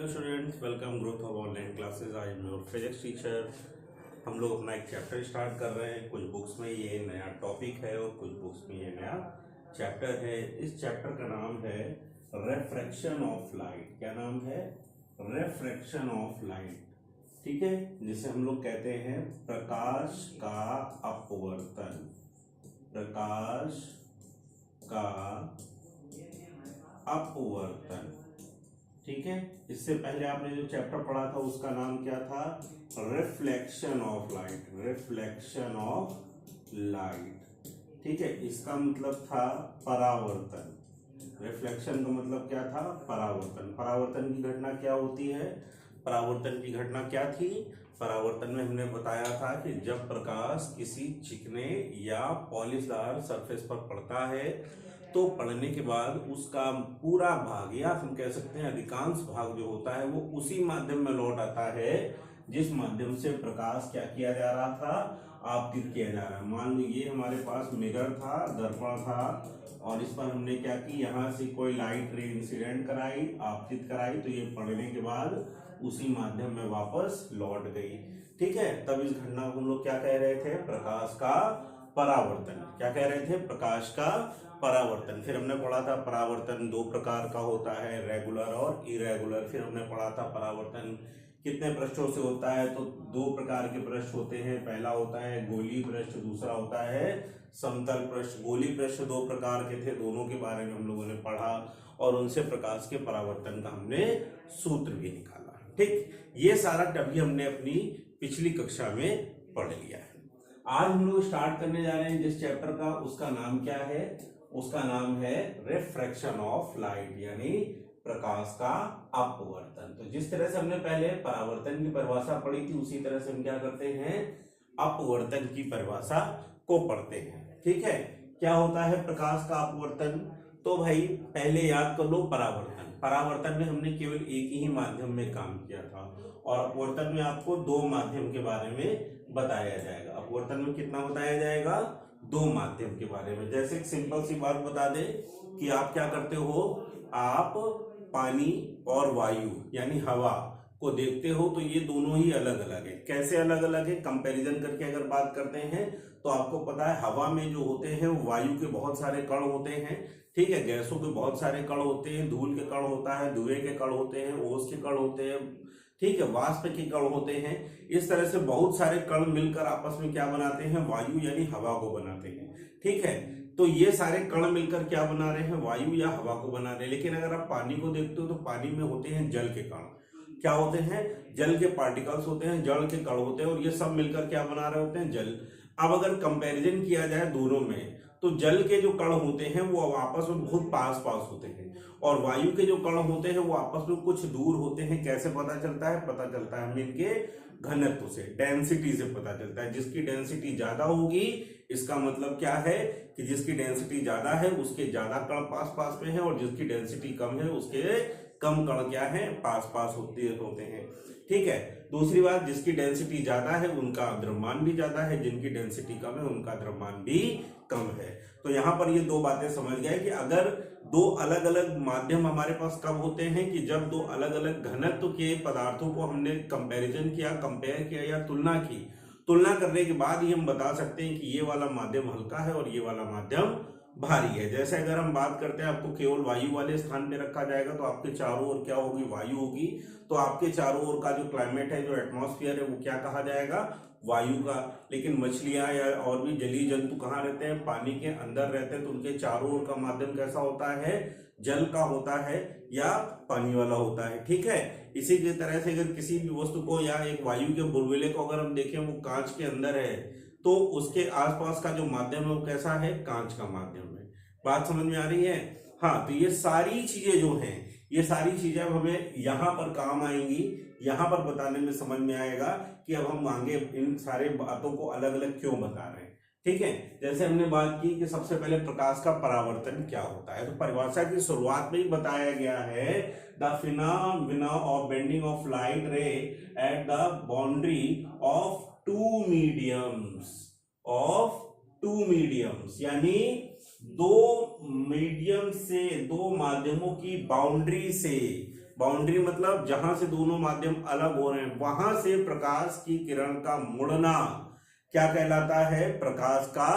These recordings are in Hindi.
Hello students, welcome growth of online classes. I am your physics teacher. हम लोग अपना एक चैप्टर स्टार्ट कर रहे हैं। कुछ बुक्स में ये नया टॉपिक है और कुछ बुक्स में ये नया चैप्टर है। इस चैप्टर का नाम है रिफ्रैक्शन ऑफ लाइट। क्या नाम है? Refraction of light. ठीक है, जिसे हम लोग कहते हैं प्रकाश का अपवर्तन। प्रकाश का अपवर्तन। ठीक है, इससे पहले आपने जो चैप्टर पढ़ा था उसका नाम क्या था? Reflection of light. Reflection of light. ठीक है, इसका मतलब था परावर्तन। रिफ्लेक्शन का मतलब क्या था? परावर्तन। परावर्तन की घटना क्या होती है? परावर्तन की घटना क्या थी? परावर्तन में हमने बताया था कि जब प्रकाश किसी चिकने या पॉलिशदार सरफेस पर पड़ता है तो पढ़ने के बाद उसका पूरा भाग या हम कह सकते हैं अधिकांश भाग जो होता है वो उसी माध्यम में लौट आता है जिस माध्यम से प्रकाश क्या किया जा रहा था? आपतित किया जा रहा है। मान लीजिए हमारे पास मिरर था, दर्पण था, और इस पर हमने क्या की, यहाँ से कोई लाइट रे इंसिडेंट कराई, आपतित कराई, तो ये पढ़ने के बाद उसी माध्यम में वापस लौट गई। ठीक है, तब इस घटना को हम लोग क्या कह रहे थे? प्रकाश का परावर्तन। क्या कह रहे थे? प्रकाश का परावर्तन। फिर हमने पढ़ा था परावर्तन दो प्रकार का होता है, रेगुलर और इरेगुलर। फिर हमने पढ़ा था परावर्तन कितने पृष्ठों से होता है, तो दो प्रकार के पृष्ठ होते हैं। पहला होता है गोलीय पृष्ठ, दूसरा होता है समतल पृष्ठ। गोलीय पृष्ठ दो प्रकार के थे, दोनों के बारे में हम लोगों ने पढ़ा और उनसे प्रकाश के परावर्तन का हमने सूत्र भी निकाला। ठीक, ये सारा अभी हमने अपनी पिछली कक्षा में पढ़ लिया है। आज हम लोग स्टार्ट करने जा रहे हैं जिस चैप्टर का, उसका नाम क्या है? उसका नाम है रिफ्रैक्शन ऑफ लाइट, यानी प्रकाश का अपवर्तन। तो जिस तरह से हमने पहले परावर्तन की परिभाषा पढ़ी थी उसी तरह से हम क्या करते हैं? अपवर्तन की परिभाषा को पढ़ते हैं। ठीक है, क्या होता है प्रकाश का अपवर्तन? तो भाई पहले याद कर लो परावर्तन। परावर्तन में हमने केवल एक ही माध्यम में काम किया था और अपवर्तन में आपको दो माध्यम के बारे में बताया जाएगा। अपवर्तन में कितना बताया जाएगा? दो माध्यम के बारे में। जैसे एक सिंपल सी बात बता दे कि आप क्या करते हो, आप पानी और वायु यानी हवा को देखते हो तो ये दोनों ही अलग अलग है। कैसे अलग अलग है? कंपैरिजन करके अगर बात करते हैं तो आपको पता है हवा में जो होते हैं वायु के बहुत सारे कण होते हैं। ठीक है, गैसों के बहुत सारे कण होते हैं, धूल के कण होता है, धुएं के कण होते हैं, ओस के कण होते हैं, ठीक है, वाष्प के कण होते हैं। इस तरह से बहुत सारे कण मिलकर आपस में क्या बनाते हैं? वायु यानी हवा को बनाते हैं। ठीक है, तो ये सारे कण मिलकर क्या बना रहे हैं? वायु या हवा को बना रहे हैं। लेकिन अगर आप पानी को देखते हो तो पानी में होते हैं जल के कण। क्या होते हैं? जल के पार्टिकल्स होते हैं, जल के कण होते हैं, और ये सब मिलकर क्या बना रहे होते हैं? जल। अब अगर कंपैरिजन किया जाए दोनों में तो जल के जो कण होते हैं वो आपस में बहुत पास पास होते हैं और वायु के जो कण होते हैं वो आपस में कुछ दूर होते हैं। कैसे पता चलता है? पता चलता है हमें इनके घनत्व से, डेंसिटी से पता चलता है। जिसकी डेंसिटी ज्यादा होगी इसका मतलब क्या है कि जिसकी डेंसिटी ज्यादा है उसके ज्यादा कण पास पास में है और जिसकी डेंसिटी कम है उसके कम कण क्या है? पास पास होते हैं। ठीक है, दूसरी बात, जिसकी डेंसिटी ज्यादा है उनका द्रव्यमान भी ज्यादा है, जिनकी डेंसिटी कम है उनका द्रव्यमान भी कम है। तो यहां पर ये दो बातें समझ गए कि अगर दो अलग अलग माध्यम हमारे पास कब होते हैं कि जब दो अलग अलग घनत्व के पदार्थों को हमने कंपैरिजन किया, कंपेयर किया या तुलना की। तुलना करने के बाद ही हम बता सकते हैं कि ये वाला माध्यम हल्का है और ये वाला माध्यम भारी है। जैसे अगर हम बात करते हैं आपको केवल वायु वाले स्थान पे रखा जाएगा तो आपके चारों ओर क्या होगी? वायु होगी। तो आपके चारों ओर का जो क्लाइमेट है, जो एटमॉस्फेयर है, वो क्या कहा जाएगा? वायु का। लेकिन मछलियां या और भी जलीय जंतु कहाँ रहते हैं? पानी के अंदर रहते हैं, तो उनके चारों ओर का माध्यम कैसा होता है? जल का होता है या पानी वाला होता है। ठीक है, इसी की तरह से अगर किसी भी वस्तु को या एक वायु के बुलबुले को अगर हम देखें वो कांच के अंदर है तो उसके आसपास का जो माध्यम है वो कैसा है? कांच का माध्यम है। बात समझ में आ रही है? हाँ, तो ये सारी चीजें जो हैं, ये सारी चीजें अब हमें यहाँ पर काम आएंगी। यहाँ पर बताने में समझ में आएगा कि अब हम आगे इन सारे बातों को अलग अलग क्यों बता रहे हैं। ठीक है, जैसे हमने बात की कि सबसे पहले प्रकाश का परावर्तन क्या होता है, तो परिभाषा की शुरुआत में ही बताया गया है the phenomena of bending of light ray at the boundary of two mediums, यानी दो मीडियम से, दो माध्यमों की बाउंड्री से बाउंड्री मतलब जहां से दोनों माध्यम अलग हो रहे हैं, वहां से प्रकाश की किरण का मुड़ना क्या कहलाता है? प्रकाश का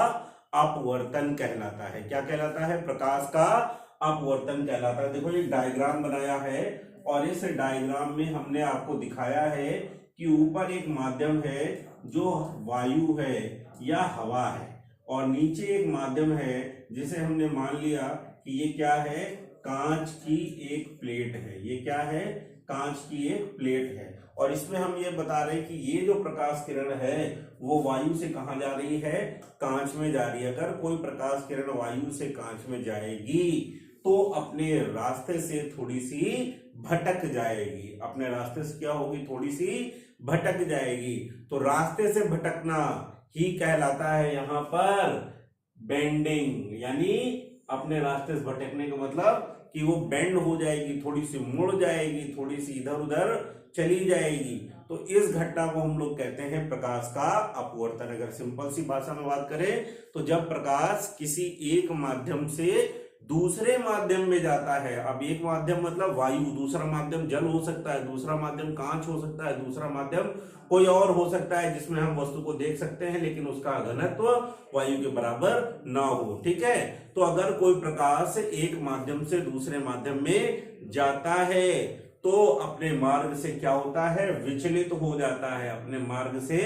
अपवर्तन कहलाता है। क्या कहलाता है? प्रकाश का अपवर्तन कहलाता है। देखो, एक डायग्राम बनाया है और इस डायग्राम में हमने आपको दिखाया है कि ऊपर एक माध्यम है जो वायु है या हवा है, और नीचे एक माध्यम है जिसे हमने मान लिया कि ये क्या है? कांच की एक प्लेट है। ये क्या है? कांच की एक प्लेट है। और इसमें हम ये बता रहे हैं कि ये जो प्रकाश किरण है वो वायु से कहां जा रही है? कांच में जा रही है। अगर कोई प्रकाश किरण वायु से कांच में जाएगी तो अपने रास्ते से थोड़ी सी भटक जाएगी। अपने रास्ते से क्या होगी? थोड़ी सी भटक जाएगी। तो रास्ते से भटकना ही कहलाता है यहां पर बेंडिंग, यानी अपने रास्ते से भटकने का मतलब कि वो बेंड हो जाएगी, थोड़ी सी मुड़ जाएगी, थोड़ी सी इधर उधर चली जाएगी। तो इस घटना को हम लोग कहते हैं प्रकाश का अपवर्तन। अगर सिंपल सी भाषा में बात करें तो जब प्रकाश किसी एक माध्यम से दूसरे माध्यम में जाता है, अब एक माध्यम मतलब वायु, दूसरा माध्यम जल हो सकता है, दूसरा माध्यम कांच हो सकता है, दूसरा माध्यम कोई और हो सकता है जिसमें हम वस्तु को देख सकते हैं लेकिन उसका घनत्व वायु के बराबर ना हो। ठीक है, तो अगर कोई प्रकाश एक माध्यम से दूसरे माध्यम में जाता है तो अपने मार्ग से क्या होता है? विचलित हो जाता है। अपने मार्ग से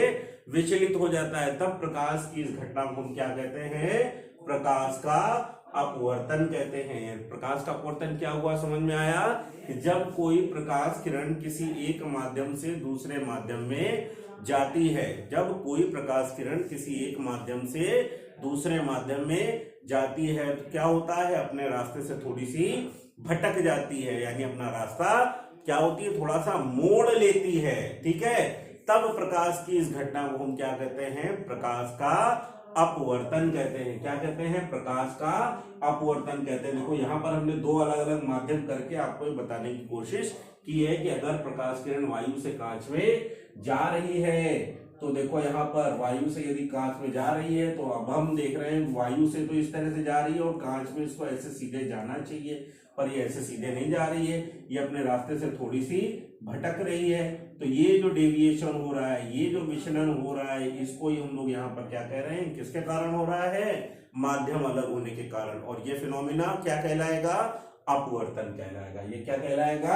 विचलित हो जाता है, तब प्रकाश की इस घटना को हम क्या कहते हैं? प्रकाश का अपवर्तन कहते हैं। प्रकाश का अपवर्तन क्या हुआ? समझ में आया कि जब कोई प्रकाश किरण किसी एक माध्यम से दूसरे माध्यम में जाती है, जब कोई प्रकाश किरण किसी एक माध्यम से दूसरे माध्यम में जाती है तो क्या होता है? अपने रास्ते से थोड़ी सी भटक जाती है, यानी अपना रास्ता क्या होती है? थोड़ा सा मोड़ लेती है। ठीक है, तब प्रकाश की इस घटना को हम क्या कहते हैं? प्रकाश का अपवर्तन कहते हैं। क्या कहते हैं? प्रकाश का अपवर्तन कहते हैं। देखो, यहां पर हमने दो अलग अलग माध्यम करके आपको बताने की कोशिश की है कि अगर प्रकाश किरण वायु से कांच में जा रही है तो देखो यहां पर वायु से यदि कांच में जा रही है तो अब हम देख रहे हैं वायु से तो इस तरह से जा रही है और कांच में इसको ऐसे सीधे जाना चाहिए, पर ये ऐसे सीधे नहीं जा रही है, ये अपने रास्ते से थोड़ी सी भटक रही है। तो ये जो डेविएशन हो रहा है, ये जो विचलन हो रहा है, इसको ही हम लोग यहाँ पर क्या कह रहे हैं? किसके कारण हो रहा है? माध्यम अलग होने के कारण। और ये फिनोमिना क्या कहलाएगा? अपवर्तन कहलाएगा। ये क्या कहलाएगा?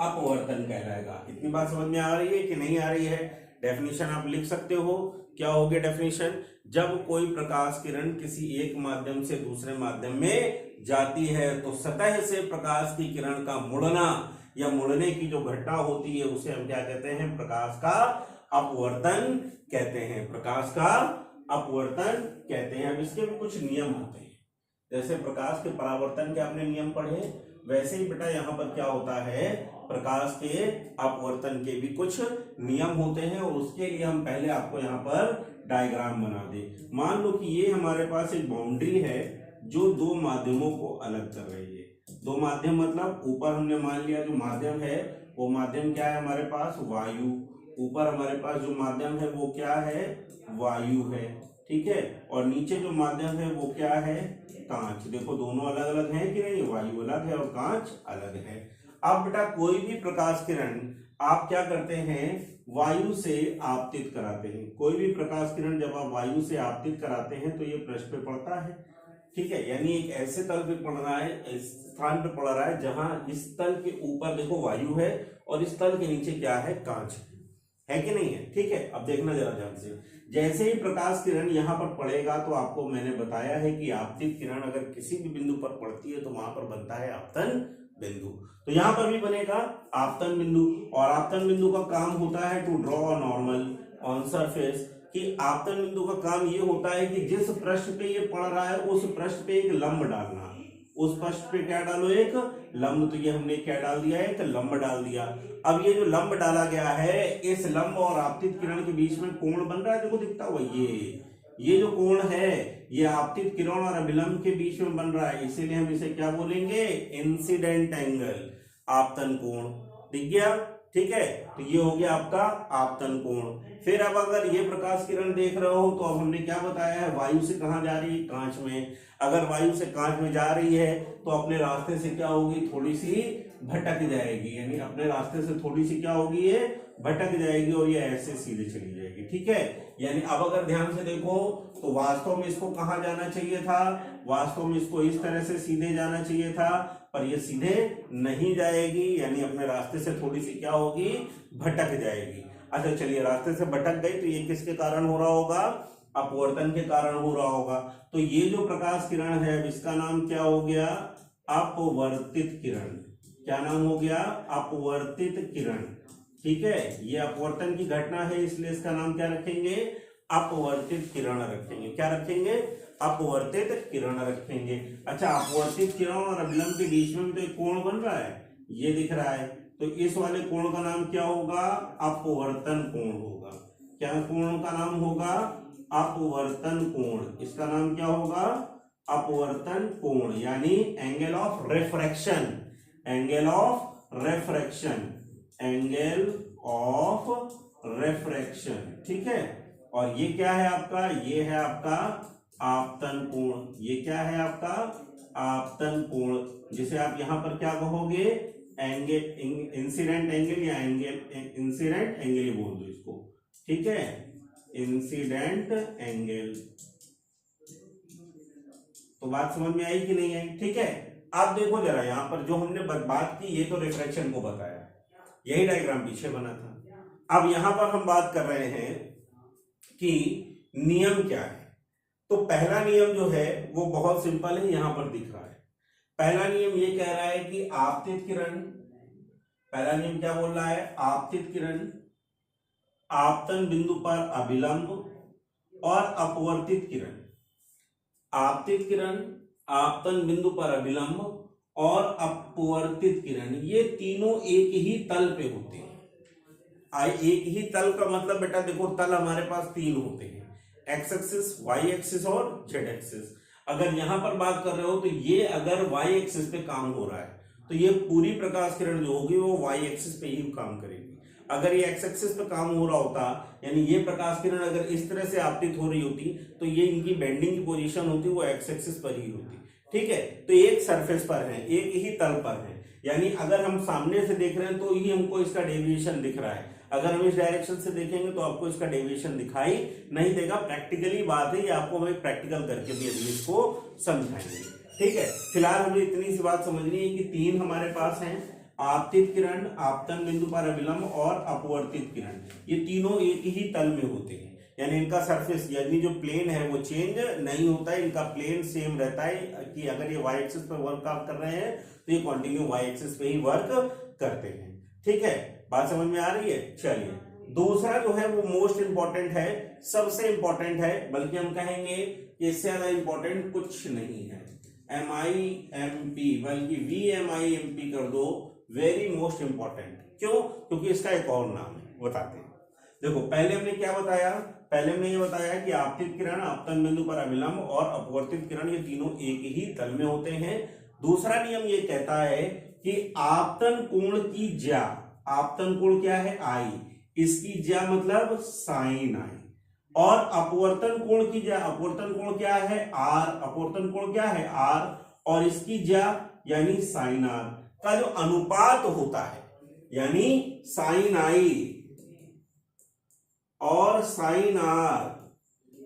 अपवर्तन कहलाएगा। इतनी बात समझ में आ रही है कि नहीं आ रही है? डेफिनेशन आप लिख सकते हो। क्या हो गया डेफिनेशन? जब कोई प्रकाश किरण किसी एक माध्यम से दूसरे माध्यम में जाती है तो सतह से प्रकाश की किरण का मुड़ना या मुड़ने की जो घटना होती है उसे हम क्या कहते हैं? प्रकाश का अपवर्तन कहते हैं। प्रकाश का अपवर्तन कहते हैं। अब इसके भी कुछ नियम होते हैं, जैसे प्रकाश के परावर्तन के आपने नियम पढ़े, वैसे ही बेटा यहाँ पर क्या होता है? प्रकाश के अपवर्तन के भी कुछ नियम होते हैं और उसके लिए हम पहले आपको यहाँ पर डायग्राम बना दे। मान लो कि ये हमारे पास एक बाउंड्री है जो दो माध्यमों को अलग कर रही है। दो माध्यम मतलब ऊपर हमने मान लिया जो माध्यम है वो माध्यम क्या है हमारे पास? वायु। ऊपर हमारे पास जो माध्यम है वो क्या है? वायु है। ठीक है, और नीचे जो माध्यम है वो क्या है? कांच। देखो दोनों अलग अलग हैं कि नहीं? वायु अलग है और कांच अलग है। अब बेटा कोई भी प्रकाश किरण आप क्या करते हैं? वायु से आपतित कराते हैं। कोई भी प्रकाश किरण जब आप वायु से आपतित कराते हैं तो ये पृष्ठ पे पड़ता है। ठीक है, यानी एक ऐसे तल पे पड़ रहा है, इस स्थान पे पड़ रहा है जहां इस तल के ऊपर देखो वायु है और इस तल के नीचे क्या है? कांच है कि नहीं है? ठीक है, अब देखना जरा ध्यान से। जैसे ही प्रकाश किरण यहाँ पर पड़ेगा तो आपको मैंने बताया है कि आपतित किरण अगर किसी भी बिंदु पर पड़ती है तो वहां पर बनता है आपतन बिंदु। तो यहां पर भी बनेगा आपतन बिंदु, और आपतन बिंदु का काम होता है to draw a normal on surface. कि आपतन बिंदु का काम ये होता है कि जिस पृष्ठ पे ये पड़ रहा है उस पृष्ठ पे एक लंब डालना। उस पृष्ठ पे क्या डालो? एक लंब। तो ये हमने क्या डाल दिया? एक लंब डाल दिया। अब ये जो लंब डाला गया है, इस लंब और आपतित किरण के बीच में कोण बन रहा है, देखो दिखता हुआ ये जो कोण है ये आपतित किरण और अभिलंब के बीच में बन रहा है, इसीलिए हम इसे क्या बोलेंगे? इंसिडेंट एंगल, आपतन कोण। दिख गया? ठीक है, तो ये हो गया आपका आपतन कोण। फिर अब अगर ये प्रकाश किरण देख रहे हो तो अब हमने क्या बताया है? वायु से कहां जा रही है? कांच में। अगर वायु से कांच में जा रही है तो अपने रास्ते से क्या होगी? थोड़ी सी भटक जाएगी, यानी अपने रास्ते से थोड़ी सी क्या होगी, ये भटक जाएगी और ये ऐसे सीधे चली जाएगी। ठीक है, यानी अब अगर ध्यान से देखो तो वास्तव में इसको कहां जाना चाहिए था, वास्तव में इसको इस तरह से सीधे जाना चाहिए था, पर ये सीधे नहीं जाएगी, यानी अपने रास्ते से थोड़ी सी क्या होगी, भटक जाएगी। अच्छा चलिए, रास्ते से भटक गई तो ये किसके कारण हो रहा होगा, अपवर्तन के कारण हो रहा होगा। तो ये जो प्रकाश किरण है इसका नाम क्या हो गया, अपवर्तित किरण। क्या नाम हो गया, अपवर्तित किरण। ठीक है, ये अपवर्तन की घटना है, इसलिए इसका नाम क्या रखेंगे, अपवर्तित किरण रखेंगे। क्या रखेंगे, अपवर्तित किरण रखेंगे। अच्छा, अपवर्तित किरण और अभिलंब के बीच में तो एक कोण बन रहा है, ये दिख रहा है, तो इस वाले कोण का नाम क्या होगा, अपवर्तन कोण होगा। क्या कोण का नाम होगा, अपवर्तन कोण। इसका नाम क्या होगा, अपवर्तन कोण, यानी angle of refraction, angle of refraction, angle of refraction. ठीक है, और ये क्या है आपका, ये है आपका आपतन कोण। ये क्या है आपका आपतन कोण, जिसे आप यहां पर क्या कहोगे, एंगल, इंसिडेंट एंगल या एंगल, इंसिडेंट एंगल ही बोल दो इसको। ठीक है, इंसिडेंट एंगल। तो बात समझ में आई कि नहीं आई। ठीक है, आप देखो जरा यहां पर जो हमने बात की, ये तो रिफ्रैक्शन को बताया, यही डायग्राम पीछे बना था। अब यहां पर हम बात कर रहे हैं कि नियम क्या है। तो पहला नियम जो है वो बहुत सिंपल है, यहां पर दिख रहा है। पहला नियम ये कह रहा है कि आपतित किरण, पहला नियम क्या बोल रहा है, आपतित किरण आपतन बिंदु पर अभिलंब और अपवर्तित किरण, आपतित किरण आपतन बिंदु पर अभिलंब और अपवर्तित किरण, ये तीनों एक ही तल पे होते हैं। एक ही तल का मतलब बेटा देखो, तल हमारे पास तीन होते हैं, एक्स एक्सिस, वाई एक्सिस और जेड एक्सिस। अगर यहां पर बात कर रहे हो तो ये अगर वाई एक्सिस पे काम हो रहा है तो ये पूरी प्रकाश किरण जो होगी वो वाई एक्सिस पे ही काम करेगी। अगर ये एक्स एक्सिस पे काम हो रहा होता, यानी ये प्रकाश किरण अगर इस तरह से आपतित हो रही होती तो ये इनकी बेंडिंग की पोजीशन होती वो एक्स एक्सिस पर ही होती। ठीक है, तो एक सरफेस पर है, एक ही तल पर है, यानी अगर हम सामने से देख रहे हैं तो ही हमको इसका डेविएशन दिख रहा है। अगर हम इस डायरेक्शन से देखेंगे तो आपको इसका डेविएशन दिखाई नहीं देगा। प्रैक्टिकली बात है, ये आपको हमें प्रैक्टिकल करके भी अभी इसको समझाएंगे। ठीक है, फिलहाल हमें इतनी सी बात समझनी है कि तीन हमारे पास हैं, आपतित किरण, आपतन बिंदु पर अभिलंब और अपवर्तित किरण। ये तीनों एक ही तल में होते हैं, यानी इनका सरफेस यानी जो प्लेन है वो चेंज नहीं होता है, इनका प्लेन सेम रहता है कि अगर ये वाई एक्सिस पर वर्क कर रहे हैं तो ये कंटिन्यू वाई एक्सिस पे ही वर्क करते हैं। ठीक है, बात समझ में आ रही है। चलिए, दूसरा जो है वो मोस्ट इंपॉर्टेंट है, सबसे इंपॉर्टेंट है, बल्कि हम कहेंगे कि इससे ज्यादा इंपॉर्टेंट कुछ नहीं है, MIMP, बल्कि VMIMP कर दो, वेरी मोस्ट इंपॉर्टेंट। क्यों, क्योंकि इसका एक और नाम है, बताते हैं। देखो, पहले हमने क्या बताया, पहले हमने ये बताया कि आपतित किरण आपतन बिंदु पर अभिलंब और अपवर्तित किरण ये तीनों एक ही तल में होते हैं। दूसरा नियम ये कहता है कि आपतन कोण की ज्या, आपतन कोण क्या है, आई, इसकी ज्या मतलब साइन आई, और अपवर्तन कोण की ज्या, अपवर्तन कोण क्या है, आर, अपवर्तन कोण क्या है, आर, और इसकी ज्या यानी साइन आर का जो अनुपात होता है, यानी साइन आई और साइन आर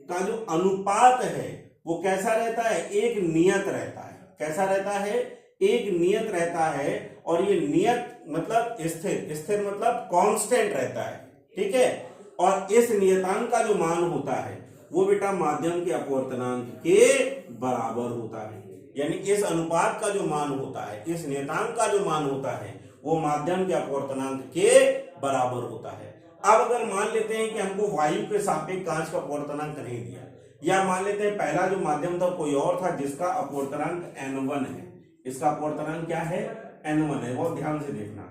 का जो अनुपात है वो कैसा रहता है, एक नियत रहता है। कैसा रहता है, एक नियत रहता है, और ये नियत मतलब स्थिर, स्थिर मतलब कांस्टेंट रहता है। ठीक है, और इस नियतांक का जो मान होता है वो बेटा माध्यम के अपवर्तनांक के बराबर होता है, यानी इस अनुपात का जो मान होता है, इस नियतांक का जो मान होता है वो माध्यम के अपवर्तनांक के बराबर होता है। अब अगर मान लेते हैं कि हमको वायु के सापेक्ष कांच का अपवर्तनांक नहीं दिया, या मान लेते हैं पहला जो माध्यम था कोई और था जिसका अपवर्तनांक N1 है, इसका अपवर्तनांक क्या है, N1 है, बहुत ध्यान से देखना।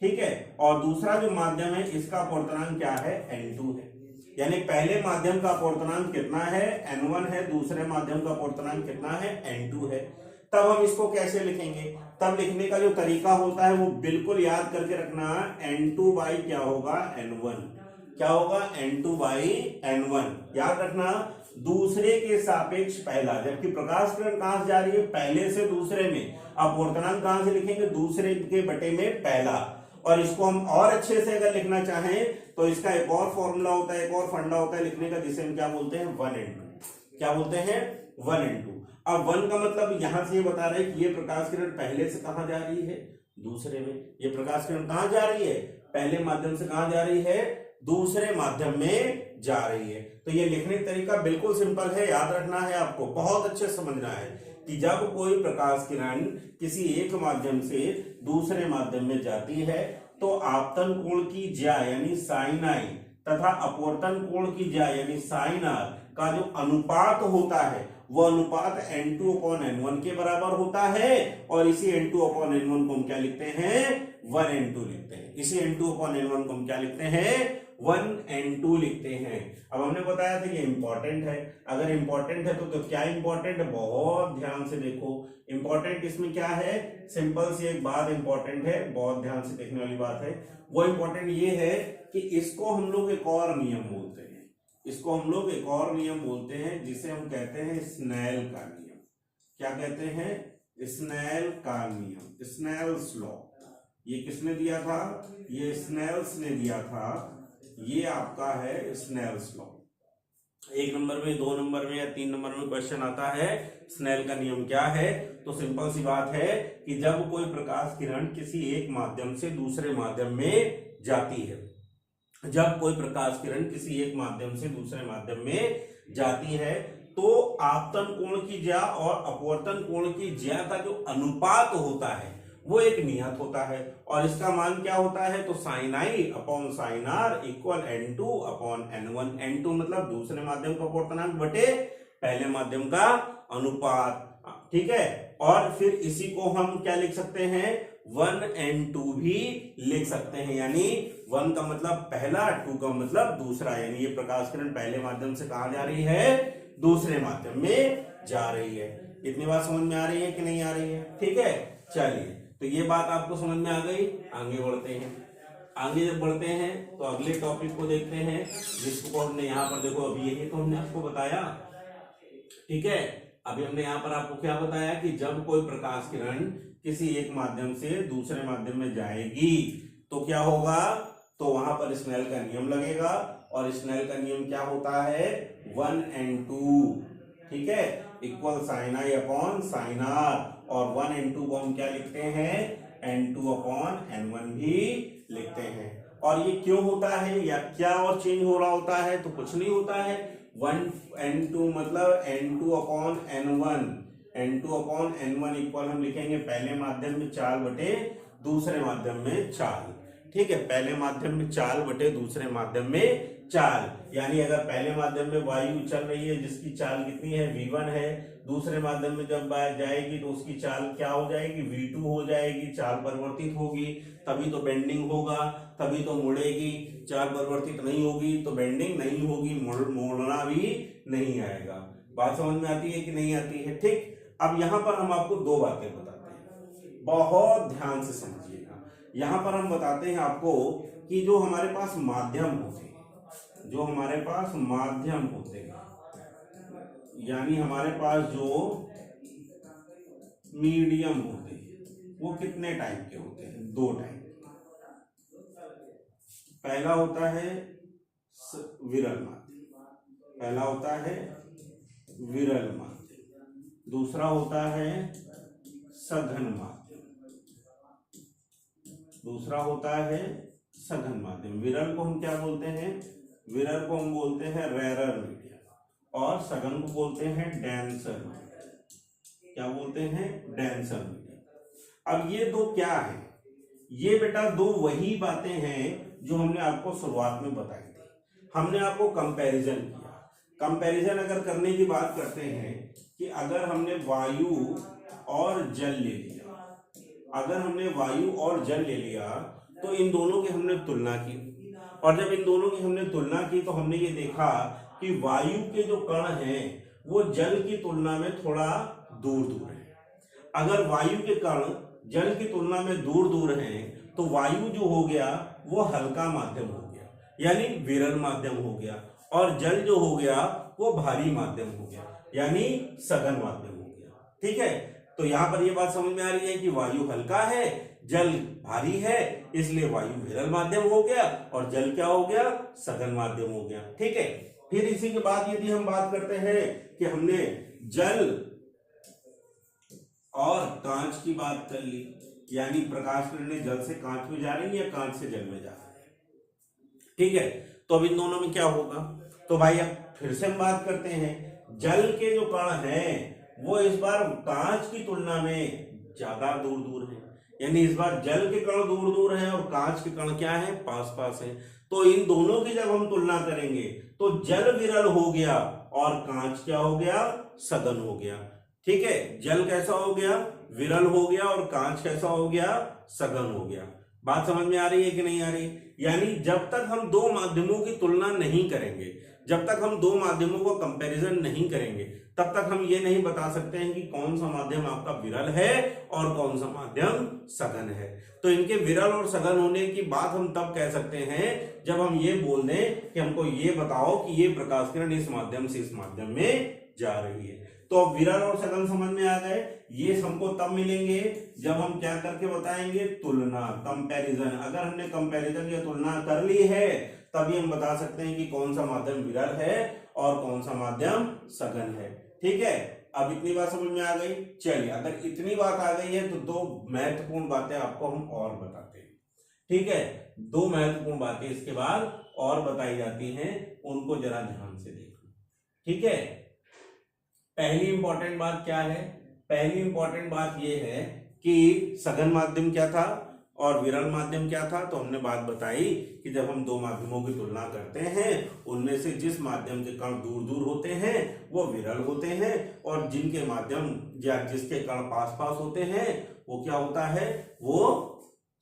ठीक है, और दूसरा जो माध्यम है इसका अपवर्तनांक क्या है, N2 है, यानी पहले माध्यम का अपवर्तनांक कितना है, N1 है, दूसरे माध्यम का अपवर्तनांक कितना है, N2 है। तब हम इसको कैसे लिखेंगे, तब लिखने का जो तरीका होता है वो बिल्कुल याद करके रखना, N2 बाई क्या होगा, N1, क्या होगा, N2 बाई N1, याद रखना, दूसरे के सापेक्ष पहला, जबकि प्रकाश किरण कहां से जा रही है, पहले से दूसरे में, अपवर्तनांक कहां से लिखेंगे, दूसरे के बटे में पहला। और इसको हम और अच्छे से अगर लिखना चाहें तो इसका एक और फॉर्मूला होता है, एक और फंडा होता है लिखने का, जिसे हम क्या बोलते हैं, 1n2। क्या बोलते हैं, 1n2। अब 1 का मतलब यहां से ये बता रहे हैं कि ये प्रकाश किरण पहले से कहां जा रही है, दूसरे में। ये प्रकाश किरण कहां जा रही है, पहले माध्यम से कहां जा रही है, दूसरे माध्यम में जा रही है। तो ये लिखने का तरीका बिल्कुल सिंपल है, याद रखना है आपको, बहुत अच्छे से समझना है कि जब कोई प्रकाश किरण किसी एक माध्यम से दूसरे माध्यम में जाती है तो आपतन कोण की ज्या यानी साइन आई तथा अपवर्तन कोण की ज्या यानी साइन आर का जो अनुपात होता है वो अनुपात n2/n1 के बराबर होता है। और इसी n2/n1 को हम क्या लिखते हैं, 1n2 लिखते हैं। इसी n2/n1 को हम क्या लिखते हैं, 1n2 लिखते हैं। अब हमने बताया था ये इंपॉर्टेंट है। अगर इंपॉर्टेंट है तो क्या इंपॉर्टेंट है, बहुत ध्यान से देखो। इंपॉर्टेंट इसमें क्या है, सिंपल सी एक बात इंपॉर्टेंट है, बहुत ध्यान से देखने वाली बात है। वो इंपॉर्टेंट ये है कि इसको हम लोग एक और नियम बोलते हैं, इसको हम लोग एक और नियम बोलते हैं जिसे हम कहते हैं स्नेल का नियम। क्या कहते हैं, स्नेल का नियम, स्नेल्स लॉ। ये किसने दिया था, ये स्नेल्स ने दिया था। ये आपका है स्नेल्स लॉ। 1 नंबर में, 2 नंबर में या 3 नंबर में क्वेश्चन आता है स्नेल का नियम क्या है। तो सिंपल सी बात है कि जब कोई प्रकाश किरण किसी एक माध्यम से दूसरे माध्यम में जाती है, जब कोई प्रकाश किरण किसी एक माध्यम से दूसरे माध्यम में जाती है तो आपतन कोण की ज्या और अपवर्तन कोण की ज्या का जो अनुपात होता है वो एक नियत होता है। और इसका मान क्या होता है, तो sine i upon sine r equal n2/n1। n2 मतलब दूसरे माध्यम का अपवर्तनांक बटे पहले माध्यम का अनुपात, ठीक है। और फिर इसी को हम क्या लिख सकते हैं, 1n2 भी लिख सकते हैं। यानी 1 का मतलब पहला, 2 का मतलब दूसरा। यानी ये प्रकाश किरण पहले माध्यम से कहां जा रही है, दूसरे माध्यम में जा रही है। इतनी बात समझ में आ रही है कि नहीं आ रही है, ठीक है। चलिए, तो ये बात आपको समझ में आ गई। आगे बढ़ते हैं। आगे जब बढ़ते हैं तो अगले टॉपिक को देखते हैं, जिसको हमने यहाँ पर देखो, अभी यही तो हमने आपको बताया, ठीक है। अभी हमने यहाँ पर आपको क्या बताया कि जब कोई प्रकाश किरण किसी एक माध्यम से दूसरे माध्यम में जाएगी तो क्या होगा, तो वहां पर स्नेल का नियम लगेगा। और स्नेल का नियम क्या होता है, 1n2, ठीक है, equal sine i upon sine r. और 1n2 को हम क्या लिखते हैं, n2/n1 भी लिखते हैं। और ये क्यों होता है या क्या और चेंज हो रहा होता है, तो कुछ नहीं होता है। 1n2 मतलब n2/n1, n2/n1 इक्वल हम लिखेंगे पहले माध्यम में चाल बटे दूसरे माध्यम में चाल, ठीक है। पहले माध्यम में चाल बटे दूसरे माध्यम में चाल। यानी अगर पहले माध्यम में वायु चल रही है जिसकी चाल कितनी है, v1 है, दूसरे माध्यम में जब जाएगी तो उसकी चाल क्या हो जाएगी, v2 हो जाएगी। चाल परिवर्तित होगी तभी तो बेंडिंग होगा, तभी तो मुड़ेगी। चाल परिवर्तित नहीं होगी तो बेंडिंग नहीं होगी, मोड़ना भी नहीं आएगा। बात समझ में आती है कि नहीं आती है, ठीक। अब यहाँ पर हम आपको 2 बातें बताते हैं, बहुत ध्यान से समझिएगा। यहाँ पर हम बताते हैं आपको कि जो हमारे पास माध्यम होते हैं, जो हमारे पास माध्यम होते हैं, यानी हमारे पास जो मीडियम होते हैं वो कितने टाइप के होते हैं, 2 टाइप। पहला होता है विरल माध्यम, पहला होता है विरल माध्यम, दूसरा होता है सघन माध्यम, दूसरा होता है सघन माध्यम। विरल को हम क्या बोलते हैं, विरल को हम बोलते हैं रेरर मीडियम और सघन को बोलते हैं डेंसर मीडियम। क्या बोलते हैं, डेंसर मीडियम। अब ये 2 क्या है, ये बेटा 2 वही बातें हैं जो हमने आपको शुरुआत में बताई थी। हमने आपको कंपैरिजन किया। कंपैरिजन अगर करने की बात करते हैं कि अगर हमने वायु और जल ले लिया, अगर हमने वायु और जल ले लिया तो इन दोनों की हमने तुलना की। और जब इन दोनों की हमने तुलना की तो हमने ये देखा कि वायु के जो कण हैं वो जल की तुलना में थोड़ा दूर दूर है। अगर वायु के कण जल की तुलना में दूर दूर हैं तो वायु जो हो गया वो हल्का माध्यम हो गया, यानी विरल माध्यम हो गया। और जल जो हो गया वो भारी माध्यम हो गया, यानी सघन माध्यम हो गया, ठीक है। तो यहां पर ये बात समझ में आ रही है कि वायु हल्का है, जल भारी है, इसलिए वायु विरल माध्यम हो गया और जल क्या हो गया, सघन माध्यम हो गया। ठीक है, फिर इसी के बाद यदि हम बात करते हैं कि हमने जल और कांच की बात कर ली, यानी प्रकाश किरणें जल से कांच में जा रही है या कांच से जल में जा रही है। ठीक है, तो अब इन दोनों में क्या होगा, तो भाई अब फिर से हम बात करते हैं, जल के जो कण हैं वो इस बार कांच की तुलना में ज्यादा दूर दूर है, यानी इस बार जल के कण दूर दूर हैं और कांच के कण क्या है, पास पास है। तो इन दोनों की जब हम तुलना करेंगे तो जल विरल हो गया और कांच क्या हो गया, सघन हो गया। ठीक है, जल कैसा हो गया, विरल हो गया और कांच कैसा हो गया, सघन हो गया। बात समझ में आ रही है कि नहीं आ रही? यानी जब तक हम दो माध्यमों की तुलना नहीं करेंगे, जब तक हम दो माध्यमों को कंपैरिजन नहीं करेंगे, तब तक हम ये नहीं बता सकते हैं कि कौन सा माध्यम आपका विरल है और कौन सा माध्यम सघन है। तो इनके विरल और सघन होने की बात हम तब कह सकते हैं जब हम ये बोल दें कि हमको ये बताओ कि ये प्रकाश किरण इस माध्यम से इस माध्यम में जा रही है। तो अब विरल और सघन समझ में आ गए। ये हमको तब मिलेंगे जब हम क्या करके बताएंगे, तुलना, कंपैरिजन। अगर हमने कंपैरिजन या तुलना कर ली है तभी हम बता सकते हैं कि कौन सा माध्यम विरल है और कौन सा माध्यम सघन है। ठीक है, अब इतनी बात समझ में आ गई। चलिए, अगर इतनी बात आ गई है तो दो महत्वपूर्ण बातें आपको हम और बताते हैं। ठीक है, दो महत्वपूर्ण बातें इसके बाद और बताई जाती हैं, उनको जरा ध्यान से देखो। ठीक है, पहली इंपॉर्टेंट बात क्या है, पहली इंपॉर्टेंट बात यह है कि सघन माध्यम क्या था और विरल माध्यम क्या था। तो हमने बात बताई कि जब हम दो माध्यमों की तुलना करते हैं उनमें से जिस माध्यम के कण दूर दूर होते हैं वो विरल होते हैं और जिनके माध्यम या जिसके कण पास पास होते हैं वो क्या होता है, वो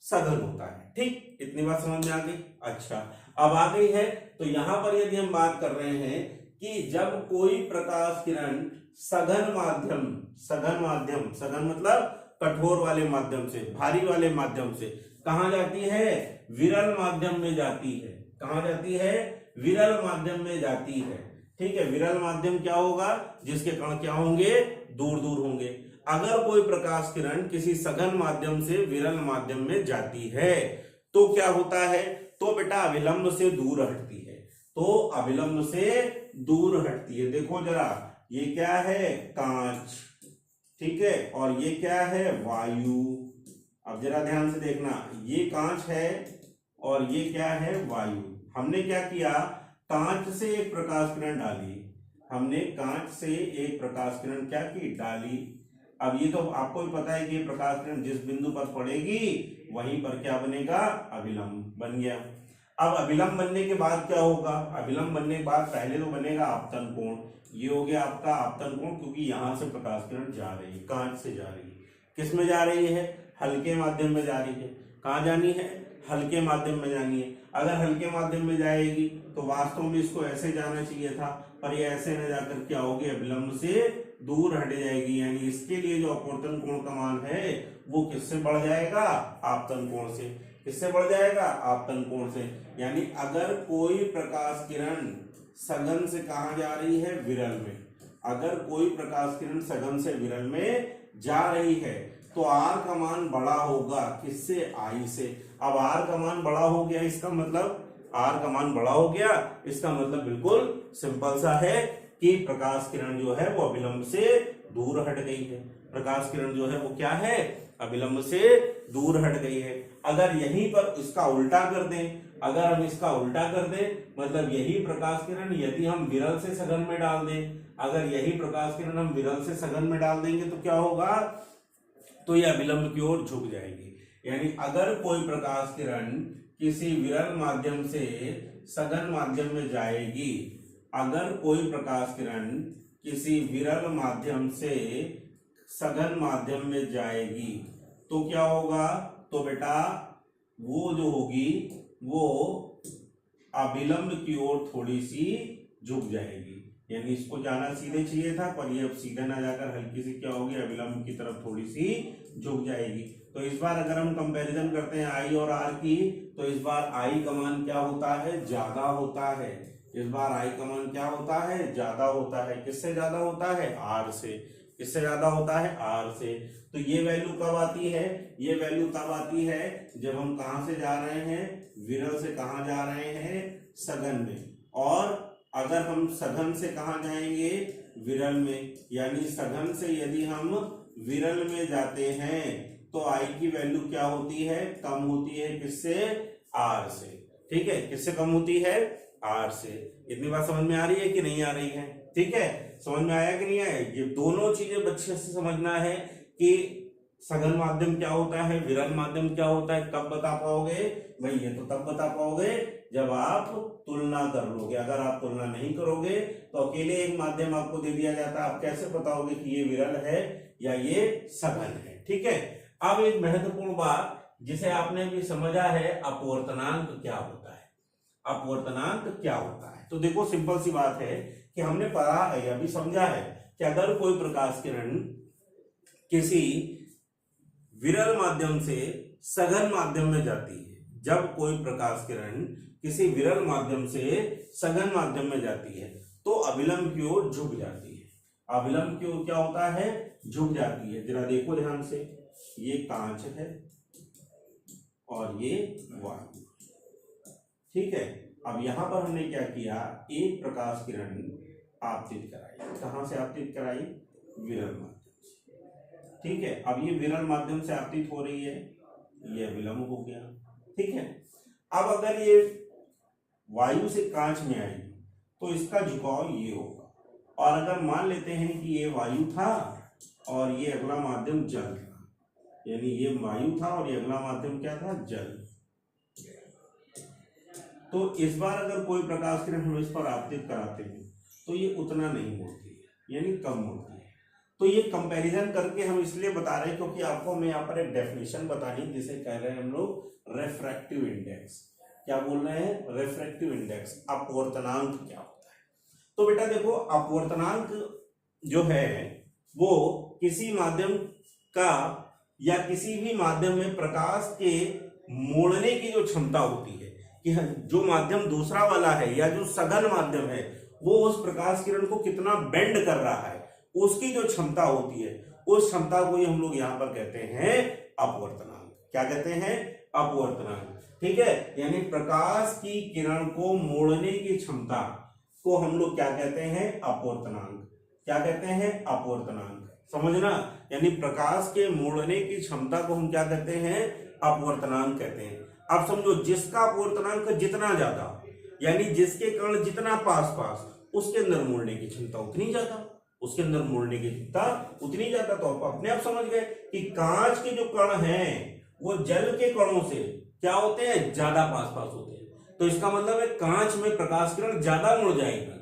सघन होता है। ठीक, इतनी बात समझ में आ गई। अच्छा, अब आ गई है तो यहां पर यदि हम बात कर रहे हैं कि जब कोई प्रकाश किरण सघन माध्यम, सघन माध्यम, सघन मतलब कठोर वाले माध्यम से, भारी वाले माध्यम से कहां जाती है, विरल माध्यम में जाती है। कहां जाती है, विरल माध्यम में जाती है। ठीक है, विरल माध्यम क्या होगा, जिसके कण क्या होंगे, दूर दूर होंगे। अगर कोई प्रकाश किरण किसी सघन माध्यम से विरल माध्यम में जाती है तो क्या होता है, तो बेटा अविलंब से दूर हटती है। तो अविलंब से दूर हटती है। देखो जरा, ये क्या है, कांच, ठीक है, और ये क्या है, वायु। अब जरा ध्यान से देखना, ये कांच है और ये क्या है, वायु। हमने क्या किया, कांच से एक प्रकाश किरण डाली, हमने कांच से एक प्रकाश किरण क्या की, डाली। अब ये तो आपको भी पता है कि ये प्रकाश किरण जिस बिंदु पर पड़ेगी वहीं पर क्या बनेगा, अभिलंब बन गया। अब अभिलंब बनने के बाद क्या होगा, अभिलंब बनने के बाद पहले तो बनेगा आपतन कोण। ये हो गया आपका आपतन कोण, क्योंकि यहां से प्रकाश किरण जा रही है, कांच से जा रही है। किस में जा रही है, हल्के माध्यम में जा रही है। कहां जानी है, हल्के माध्यम में जानी है। अगर हल्के माध्यम में जाएगी तो वास्तव में इसको ऐसे जाना चाहिए था, पर ये ऐसे न जाकर क्या होगी, अभिलंब से दूर हट जाएगी। यानी इसके लिए जो अपवर्तन कोण का मान है वो किससे बढ़ जाएगा, आपतन कोण से। किससे बढ़ जाएगा, आपतन कोण से। यानी अगर कोई प्रकाश किरण सघन से कहां जा रही है, विरल में। अगर कोई प्रकाश किरण सघन से विरल में जा रही है तो आर का मान बड़ा होगा, किससे, आई से। अब आर का मान बड़ा हो गया, इसका मतलब आर का मान बड़ा हो गया, इसका मतलब बिल्कुल सिंपल सा है कि प्रकाश किरण जो है वो अभिलंब से दूर हट गई है। प्रकाश किरण जो है वो क्या है, अभिलंब से दूर हट गई है। अगर यहीं पर इसका उल्टा कर दें, अगर हम इसका उल्टा कर दें, मतलब यही प्रकाश किरण यदि हम विरल से सघन में डाल दें, अगर यही प्रकाश किरण हम विरल से सघन में डाल देंगे तो क्या होगा, तो यह अभिलंब की ओर झुक जाएगी। यानी अगर कोई प्रकाश किरण किसी विरल माध्यम से सघन माध्यम में जाएगी, अगर कोई प्रकाश किरण किसी विरल माध्यम से सघन माध्यम में जाएगी तो क्या होगा, तो बेटा वो जो होगी वो अभिलंब की ओर थोड़ी सी झुक जाएगी। यानी इसको जाना सीधे चाहिए था, पर ये अब सीधे ना जाकर हल्की सी क्या होगी, अभिलंब की तरफ थोड़ी सी झुक जाएगी। तो इस बार अगर हम कंपैरिजन करते हैं आई और आर की, तो इस बार आई का मान क्या होता है, ज्यादा होता है। इस बार आई का मान क्या होता है, ज्यादा होता है। किससे ज्यादा होता है, आर से। किससे ज्यादा होता है, आर से। तो ये वैल्यू कब आती है, ये वैल्यू तब आती है जब हम कहां से जा रहे हैं, विरल से कहां जा रहे हैं, सघन में। और अगर हम सघन से कहां जाएंगे, विरल में। यानी सघन से यदि हम विरल में जाते हैं तो आई की वैल्यू क्या होती है, कम होती है, किससे, आर से। ठीक है, किससे कम होती है, आर से। इतनी बात समझ में आ रही है कि नहीं आ रही है, ठीक है, समझ में आया कि नहीं आया। ये दोनों चीजें बच्चे से समझना है कि सघन माध्यम क्या होता है, विरल माध्यम क्या होता है, कब बता पाओगे भाई, ये तो तब बता पाओगे जब आप तुलना कर लोगे। अगर आप तुलना नहीं करोगे तो अकेले एक माध्यम आपको दे दिया जाता है, आप कैसे बताओगे कि ये विरल है या ये सघन है। ठीक है, अब एक महत्वपूर्ण बात जिसे आपने भी समझा है, अपवर्तनांक क्या होता है। अपवर्तनांक क्या होता है, तो देखो सिंपल सी बात है कि हमने पढ़ा है, अभी समझा है कि अगर कोई प्रकाश किरण किसी विरल माध्यम से सघन माध्यम में जाती है, जब कोई प्रकाश किरण किसी विरल माध्यम से सघन माध्यम में जाती है तो अविलंब की ओर झुक जाती है। अविलंब की ओर क्या होता है, झुक जाती है। जरा देखो ध्यान से, ये कांच है और ये वायु, ठीक है। अब यहां पर हमने क्या किया, एक प्रकाश किरण आपतित कराई। कहां से आपतित कराई, विरल माध्यम से, ठीक है। अब ये विरल माध्यम से आपतित हो रही है, ये विलंब हो गया, ठीक है। अब अगर ये वायु से कांच में आई तो इसका झुकाव ये होगा, और अगर मान लेते हैं कि ये वायु था और ये अगला माध्यम जल था, यानी ये वायु था और ये अगला माध्यम क्या था, जल, तो इस बार अगर कोई प्रकाश किरण हम इस पर आपतित कराते हैं तो ये उतना नहीं होती है, यानी कम होती है। तो ये कंपैरिजन करके हम इसलिए बता रहे हैं क्योंकि आपको मैं यहाँ पर एक डेफिनेशन बतानी, जिसे कह रहे हैं हम लोग रेफ्रैक्टिव इंडेक्स। क्या बोल रहे हैं, रेफ्रैक्टिव इंडेक्स, अपवर्तनांक क्या होता है। तो बेटा देखो, अपवर्तनांक जो है वो किसी माध्यम का या किसी भी माध्यम में प्रकाश के मोड़ने की जो क्षमता होती है, कि जो माध्यम दूसरा वाला है या जो सघन माध्यम है वो उस प्रकाश किरण को कितना बेंड कर रहा है, उसकी जो क्षमता होती है, उस क्षमता को ही हम लोग यहाँ पर कहते हैं अपवर्तनांक। क्या कहते हैं, अपवर्तनांक, ठीक है। यानी प्रकाश की किरण को मोड़ने की क्षमता को हम लोग क्या कहते हैं, अपवर्तनांक। क्या कहते हैं, अपवर्तनांक, समझना। यानी प्रकाश के मोड़ने की क्षमता को हम क्या कहते हैं, अपवर्तनांक कहते हैं। अब समझो, जिसका अपवर्तनांक जितना ज्यादा, यानी जिसके कण जितना पास पास, उसके अंदर मोड़ने की क्षमता उतनी ज्यादा, उसके अंदर मोड़ने की क्षमता उतनी ज्यादा। तो आप अपने आप समझ गए कि कांच के जो कण हैं वो जल के कणों से क्या होते हैं, ज्यादा पास पास होते हैं। तो इसका मतलब है कांच में प्रकाश किरण ज्यादा मुड़ जाएगी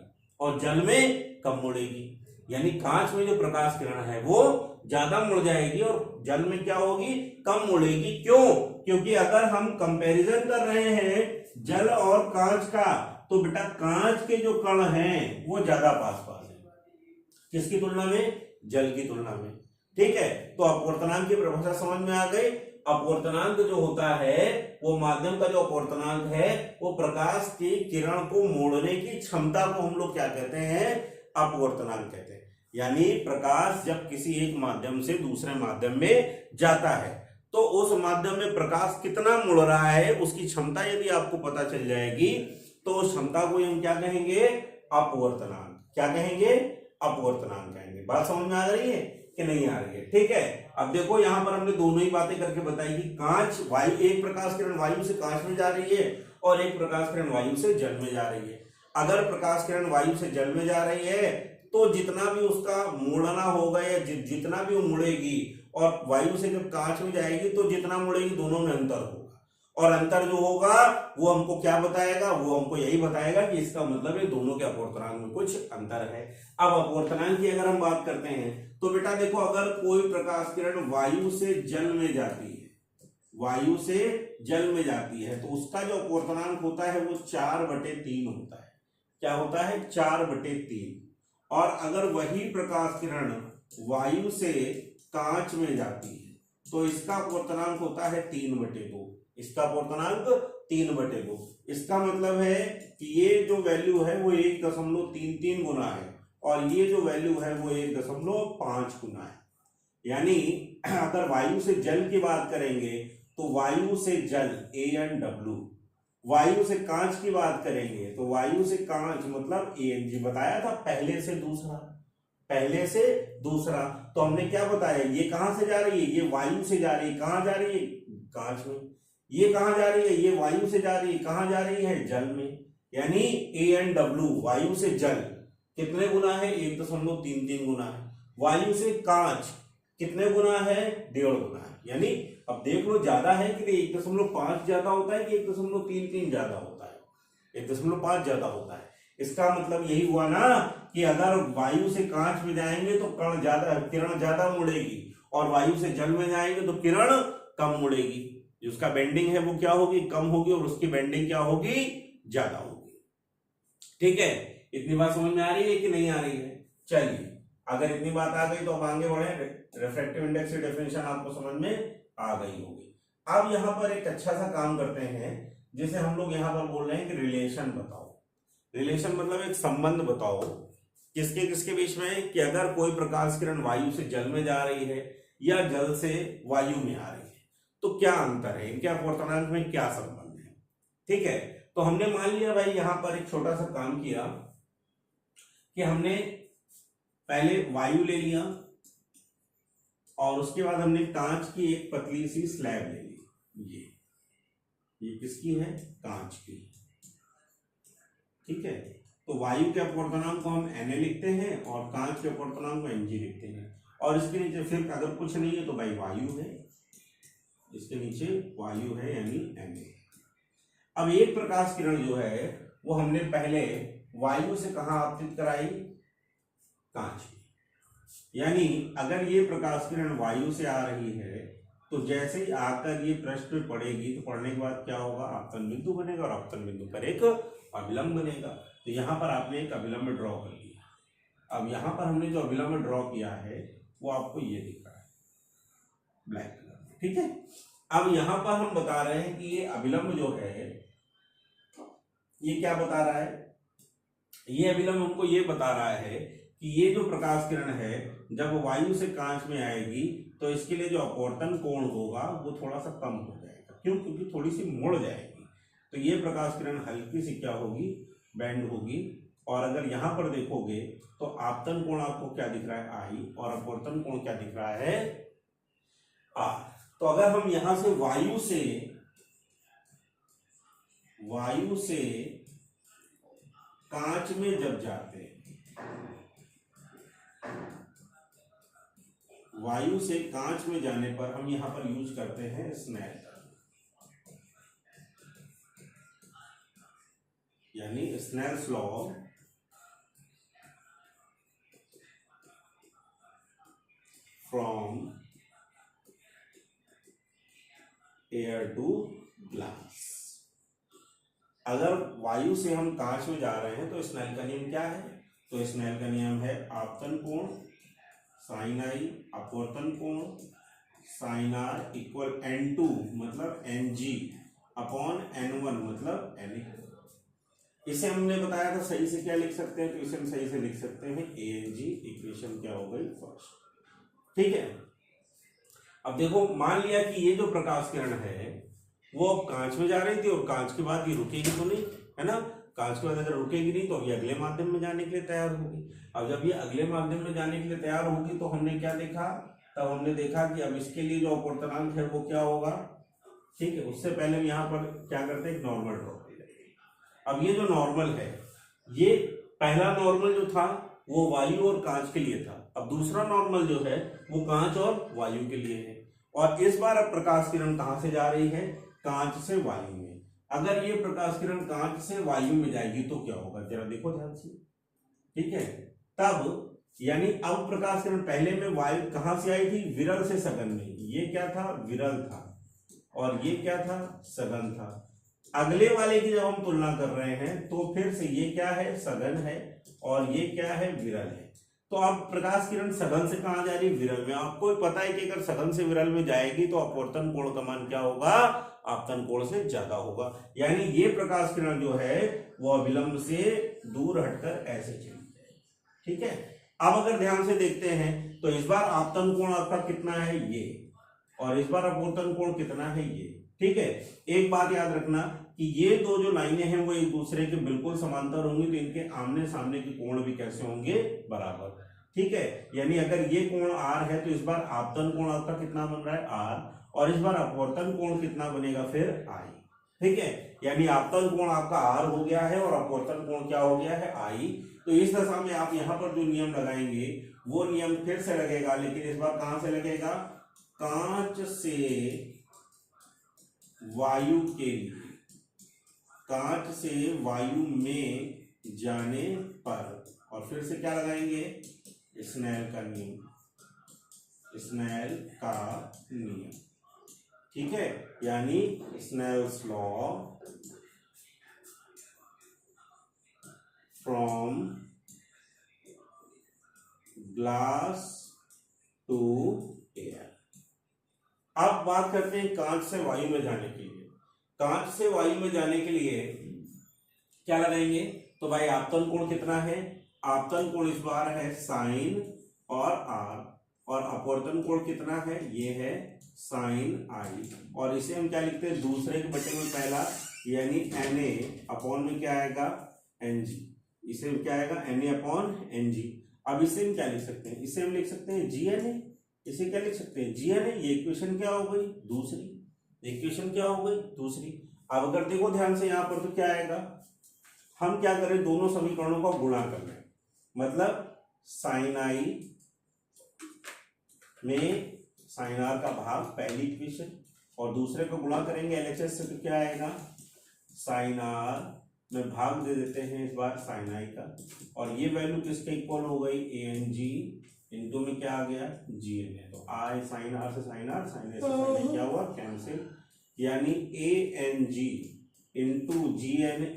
और जल में कम मुड़ेगी। यानी कांच में जो प्रकाश किरण है वो ज्यादा मुड़ जाएगी और जल में क्या होगी, कम मुड़ेगी। क्यों, क्योंकि अगर हम कंपैरिजन कर रहे हैं जल और कांच का, तो बेटा कांच के जो कण हैं वो ज्यादा पास पास है, किसकी तुलना में, जल की तुलना में, ठीक है। तो अपवर्तनांक की परिभाषा समझ में आ गई। अपवर्तनांक जो होता है वो माध्यम का जो अपवर्तनांक है वो प्रकाश की किरण को मोड़ने की क्षमता को हम लोग क्या कहते हैं, अपवर्तनांक कहते हैं। यानी प्रकाश जब किसी एक माध्यम से दूसरे माध्यम में जाता है तो उस माध्यम में प्रकाश कितना मुड़ रहा है उसकी क्षमता यदि आपको पता चल जाएगी तो उस क्षमता को हम क्या कहेंगे, अपवर्तनांक। क्या कहेंगे, अपवर्तनांक कहेंगे। बात समझ में आ रही है कि नहीं आ रही है, ठीक है। अब देखो यहां पर हमने दोनों ही बातें करके बताई कि कांच वायु, एक प्रकाश किरण वायु से कांच में जा रही है और एक प्रकाश किरण वायु से जल में जा रही है। अगर प्रकाश किरण वायु से जल में जा रही है तो जितना भी उसका मुड़ना होगा या जितना भी वो मुड़ेगी, और वायु से जब कांच में जाएगी तो जितना मुड़ेगी दोनों में अंतर होगा, और अंतर जो होगा वो हमको क्या बताएगा, वो हमको यही बताएगा कि इसका मतलब है दोनों के अपवर्तनांक में कुछ अंतर है। अब अपवर्तनांक की अगर हम बात करते हैं तो बेटा देखो, अगर कोई प्रकाश किरण वायु से जल में जाती है, वायु से जल में जाती है, तो उसका जो अपवर्तनांक होता है वो 4/3 होता है। क्या होता है, 4/3। और अगर वही प्रकाश किरण वायु से कांच में जाती है तो इसका अपवर्तनांक होता है 3/2। इसका अपवर्तनांक 3/2। इसका मतलब है कि ये जो वैल्यू है वो 1.33 गुना है और ये जो वैल्यू है वो 1.5 गुना है। यानी अगर वायु से जल की बात करेंगे तो वायु से जल ANW, वायु से कांच की बात करेंगे तो वायु से कांच मतलब ANG। बताया था पहले से दूसरा, पहले से दूसरा। तो हमने क्या बताया, ये कहां से जा रही है, ये वायु से जा रही है, कहां जा रही है, कांच में। ये कहां जा रही है, ये वायु से जा रही है, कहां जा रही है, जल में। यानी ANW वायु से जल कितने गुना है, 1.33 गुना है। वायु से कांच कितने गुना है, 1.5 गुना है। यानी अब देख लो ज्यादा है कि 1.5 ज्यादा होता है कि 1.33 ज्यादा होता है, 1.5 ज्यादा होता है। इसका मतलब यही हुआ ना कि अगर वायु से कांच में जाएंगे तो किरण ज्यादा मुड़ेगी, और वायु से जल में जाएंगे तो किरण कम मुड़ेगी। उसका बेंडिंग है वो क्या होगी, कम होगी, और उसकी बेंडिंग क्या होगी, ज्यादा होगी। ठीक है, इतनी बात समझ में आ रही है कि नहीं आ रही है? चलिए, अगर इतनी बात आ गई तो अब आगे बढ़े। रिफ्रैक्टिव इंडेक्स की डेफिनेशन आपको समझ में आ गई होगी। अब यहां पर एक अच्छा सा काम करते हैं, जैसे हम लोग यहां पर बोल रहे हैं कि रिलेशन बताओ। रिलेशन मतलब एक संबंध बताओ किसके किसके बीच में, कि अगर कोई प्रकाश किरण वायु से जल में जा रही है या जल से वायु में आ रही है तो क्या अंतर है, इनके अपवर्तनांक में क्या संबंध है। ठीक है, तो हमने मान लिया भाई यहां पर एक छोटा सा काम किया कि हमने पहले वायु ले लिया और उसके बाद हमने कांच की एक पतली सी स्लैब ले ली। ये किसकी है, कांच की। ठीक है, तो वायु के अपवर्तनांक को हम Na लिखते हैं और कांच के अपवर्तनांक को Mg लिखते हैं, और इसके नीचे फिर अगर कुछ नहीं है तो भाई वायु है, इसके नीचे वायु है यानी Na। अब एक प्रकाश किरण जो है वो हमने पहले वायु से कहां आपतित कराई, कांच में। यानी अगर ये प्रकाश किरण वायु से आ रही है तो जैसे ही आकर ये पृष्ठ पे पड़ेगी तो पड़ने के बाद क्या होगा, आपतन बिंदु बनेगा, और आपतन बिंदु पर एक अभिलंब बनेगा। तो यहां पर आपने एक अभिलंब ड्रॉ कर दिया। अब यहां पर हमने जो अभिलंब ड्रॉ किया है वो आपको ये दिख रहा है ब्लैक कलर में। ठीक है, अब यहां पर हम बता रहे हैं कि ये अभिलंब जो है ये क्या बता रहा है, ये अभिलंब हमको ये बता रहा है कि ये जो प्रकाश किरण है जब वायु से कांच में आएगी तो इसके लिए जो अपवर्तन कोण होगा वो थोड़ा सा कम हो जाएगा। क्यों, क्योंकि थोड़ी सी मुड़ जाएगी। तो ये प्रकाश किरण हल्की सी क्या होगी, बैंड होगी। और अगर यहां पर देखोगे तो आपतन कोण आपको क्या दिख रहा है, आई, और अपवर्तन कोण क्या दिख रहा है, आर। तो अगर हम यहां से वायु से कांच में जब जाते हैं, वायु से कांच में जाने पर हम यहां पर यूज करते हैं स्नेल, यानी Snell's law from air to glass. अगर वायु से हम कांच में जा रहे हैं तो स्नेल का नियम क्या है, तो स्नेल का नियम है आपतन कोण साइन आई, अपवर्तन कोण साइन आर इक्वल N2 मतलब Ng अपॉन N1 मतलब Na। इसे हमने बताया था सही से क्या लिख सकते हैं, तो इसे हम सही से लिख सकते हैं Ang। इक्वेशन क्या हो गई, फर्स्ट। ठीक है, अब देखो मान लिया कि ये जो प्रकाश किरण है वो अब कांच में जा रही थी और कांच के बाद ये रुकेगी तो नहीं, है ना। कांच के बाद अगर रुकेगी नहीं तो अब ये अगले माध्यम में जाने के लिए तैयार होगी। अब जब ये अगले माध्यम में जाने के लिए तैयार होगी तो हमने क्या देखा, तब हमने देखा कि अब इसके लिए जो अपवर्तनांक है वो क्या होगा। ठीक है, उससे पहले हम यहाँ पर क्या करते हैं, एक नॉर्मल ड्रॉ करेंगे। अब ये जो नॉर्मल है, ये पहला नॉर्मल जो था वो वायु और कांच के लिए था, अब दूसरा नॉर्मल जो है वो कांच और वायु के लिए है। और इस बार अब प्रकाश किरण कहां से जा रही है, कांच से वायु में। अगर ये प्रकाश किरण कांच से वायु में जाएगी तो क्या होगा, जरा देखो ध्यान से। ठीक है, तब यानी अब प्रकाश किरण पहले में वायु कहां से आई थी, विरल से सघन में। ये क्या था, विरल था, और ये क्या था, सघन था। अगले वाले की जब हम तुलना कर रहे हैं तो फिर से ये क्या है, सघन है, और ये क्या है, विरल है। तो अब प्रकाश किरण सघन से कहां जा रही है, विरल में। आपको पता है कि अगर सघन से विरल में जाएगी तो अपवर्तन कोण का मान क्या होगा, आपतन कोण से ज्यादा होगा। यानी ये प्रकाश किरण जो है वो अभिलंब से दूर हटकर ऐसे चली जाएगी। ठीक है। अब अगर ध्यान से देखते हैं तो इस बार आपतन कोण आपका कितना है ये, और इस बार अपवर्तन कोण कितना है ये। ठीक है, एक बात याद रखना कि ये दो जो लाइनें हैं वो एक दूसरे के बिल्कुल समांतर होंगी, तो इनके आमने सामने के कोण भी कैसे होंगे, बराबर। ठीक है, यानी अगर ये कोण R है तो इस बार आपतन कोण आपका कितना बन रहा है R, और इस बार अपवर्तन कोण कितना बनेगा फिर I। ठीक है, यानी आपतन कोण आपका R हो गया है और अपवर्तन कोण क्या हो गया है I। तो इस दशा में आप यहाँ पर जो नियम लगाएंगे वो नियम फिर से लगेगा, लेकिन इस बार कहां से लगेगा, कांच से वायु के लिए, कांच से वायु में जाने पर, और फिर से क्या लगाएंगे, स्नेल का नियम, स्नेल का नियम। ठीक है, यानी Snell's law from glass to air. अब बात करते हैं कांच से वायु में जाने के लिए। कांच से वायु में जाने के लिए क्या लगाएंगे, तो भाई आपतन कोण कितना है, आपतन कोण इस बार है साइन और आर, और अपवर्तन कोण कितना है, ये है साइन आई, और इसे हम क्या लिखते हैं, दूसरे के बटे में पहला, यानी Na अपॉन में क्या आएगा, Ng। इसे क्या आएगा, Na अपॉन Ng। अब इसे हम क्या लिख सकते हैं, इसे हम लिख सकते हैं GNA। इसे क्या लिख सकते हैं, GNA। ये इक्वेशन क्या हो गई, दूसरी, इक्वेशन क्या हो गई, दूसरी। अब अगर देखो ध्यान से यहाँ पर तो क्या आएगा, हम क्या करें, दोनों समीकरणों का गुणा कर लें, मतलब साइन आई में साइन आर का भाग पहली इक्वेशन, और दूसरे को गुणा करेंगे LHS से, तो क्या आएगा, साइन आर में भाग दे देते हैं इस बार साइन आई का, और ये वैल्यू किसके इक्वल हो गई, ANG इनटू में क्या आ गया, GNA। तो आई साइन आर से साइन आर, साइन ए से साइन ए क्या हुआ, कैंसिल, यानी ANG इंटू GNA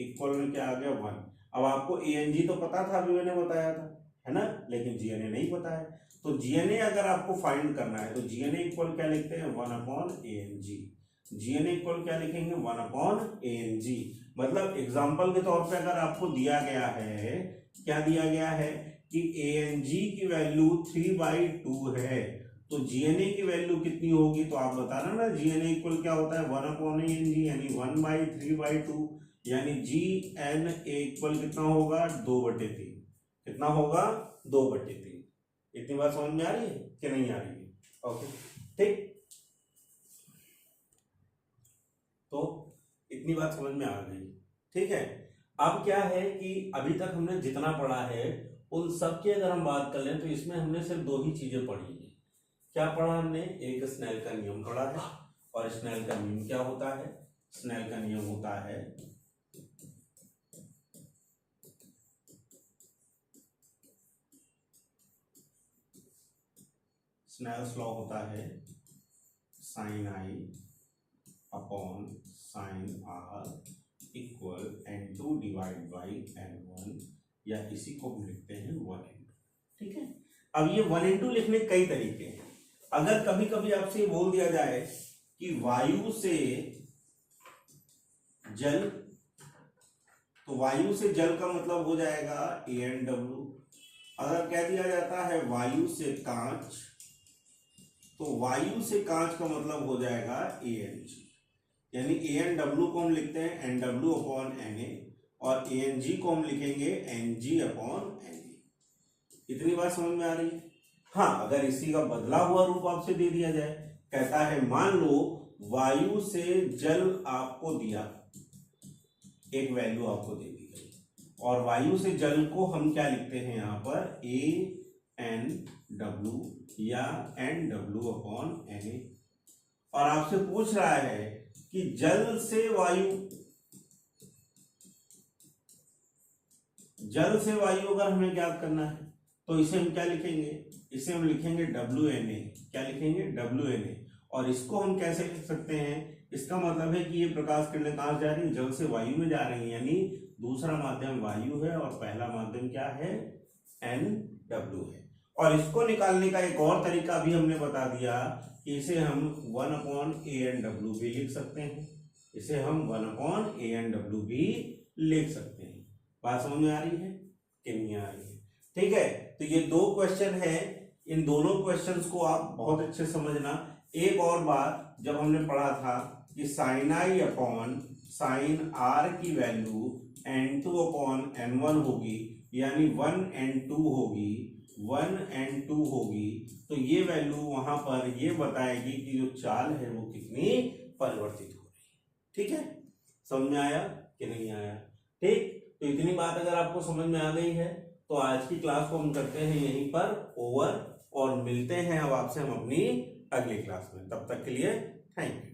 इक्वल में क्या आ गया, 1। अब आपको ANG तो पता था, अभी मैंने बताया था, है ना, लेकिन GNA नहीं पता है। तो GNA अगर आपको फाइंड करना है तो GNA इक्वल क्या लिखते हैं, 1 अपॉन ANG। GNA इक्वल क्या लिखेंगे, 1 अपॉन ANG। मतलब एग्जाम्पल के तौर पे अगर आपको दिया गया है, क्या दिया गया है कि ANG की वैल्यू 3/2 है, तो GNA की वैल्यू कितनी होगी, तो आप बताना ना, GNA इक्वल क्या होता है, 1 अपॉन ANG, यानी 1/3/2, यानी GNA इक्वल कितना होगा, 2/3। कितना होगा, 2/3। इतनी बात समझ में आ रही है कि नहीं आ रही है, ओके, ठीक। तो इतनी बात समझ में आ गई, ठीक है। अब क्या है कि अभी तक हमने जितना पढ़ा है उन सब की अगर हम बात कर लें तो इसमें हमने सिर्फ दो ही चीजें पढ़ी है। क्या पढ़ा हमने, एक स्नेल का नियम पढ़ा है, और स्नेल का नियम क्या होता है, स्नेल का नियम होता है स्नेल्स लॉ होता है sine i upon sine r equal N2 divide by N1, या इसी को हम लिखते हैं 1N2। ठीक है, अब ये 1N2 लिखने के कई तरीके हैं। अगर कभी कभी आपसे ये बोल दिया जाए कि वायु से जल, तो वायु से जल का मतलब हो जाएगा ANW। अगर कह दिया जाता है वायु से कांच, तो वायु से कांच का मतलब हो जाएगा ANG, यानी ANW को हम लिखते हैं NW अपॉन Na, और ANG को हम लिखेंगे NG अपॉन Na। इतनी बात समझ में आ रही है। हाँ, अगर इसी का बदला हुआ रूप आपसे दे दिया जाए, कहता है मान लो वायु से जल आपको दिया, एक वैल्यू आपको दे दी गई, और वायु से जल को हम क्या लिखते हैं यहाँ पर, ANW या NW अपॉन Na, और आपसे पूछ रहा है कि जल से वायु, जल से वायु अगर हमें ज्ञात करना है तो इसे हम क्या लिखेंगे, इसे हम लिखेंगे WNA। क्या लिखेंगे, WNA। और इसको हम कैसे लिख सकते हैं, इसका मतलब है कि ये प्रकाश किरणें कहां जा रही हैं, जल से वायु में जा रही हैं, यानी दूसरा माध्यम वायु है और पहला माध्यम क्या है, NW है। और इसको निकालने का एक और तरीका भी हमने बता दिया कि इसे हम 1 अपॉन ANW भी लिख सकते हैं, इसे हम 1 अपॉन ANW भी लिख सकते हैं। बात समझ में आ रही है कि नहीं आ रही है, ठीक है, तो ये दो क्वेश्चन है, इन दोनों क्वेश्चंस को आप बहुत अच्छे समझना। एक और बात, जब हमने पढ़ा था कि sine i upon sine r की वैल्यू n2 अपॉन n1 होगी, यानी 1n2 होगी, 1n2 होगी, तो ये वैल्यू वहां पर ये बताएगी कि जो चाल है वो कितनी परिवर्तित हो रही है। ठीक है, समझ में आया कि नहीं आया? ठीक, तो इतनी बात अगर आपको समझ में आ गई है तो आज की क्लास को हम करते हैं यहीं पर ओवर, और मिलते हैं अब आपसे हम अपनी अगली क्लास में। तब तक के लिए थैंक यू।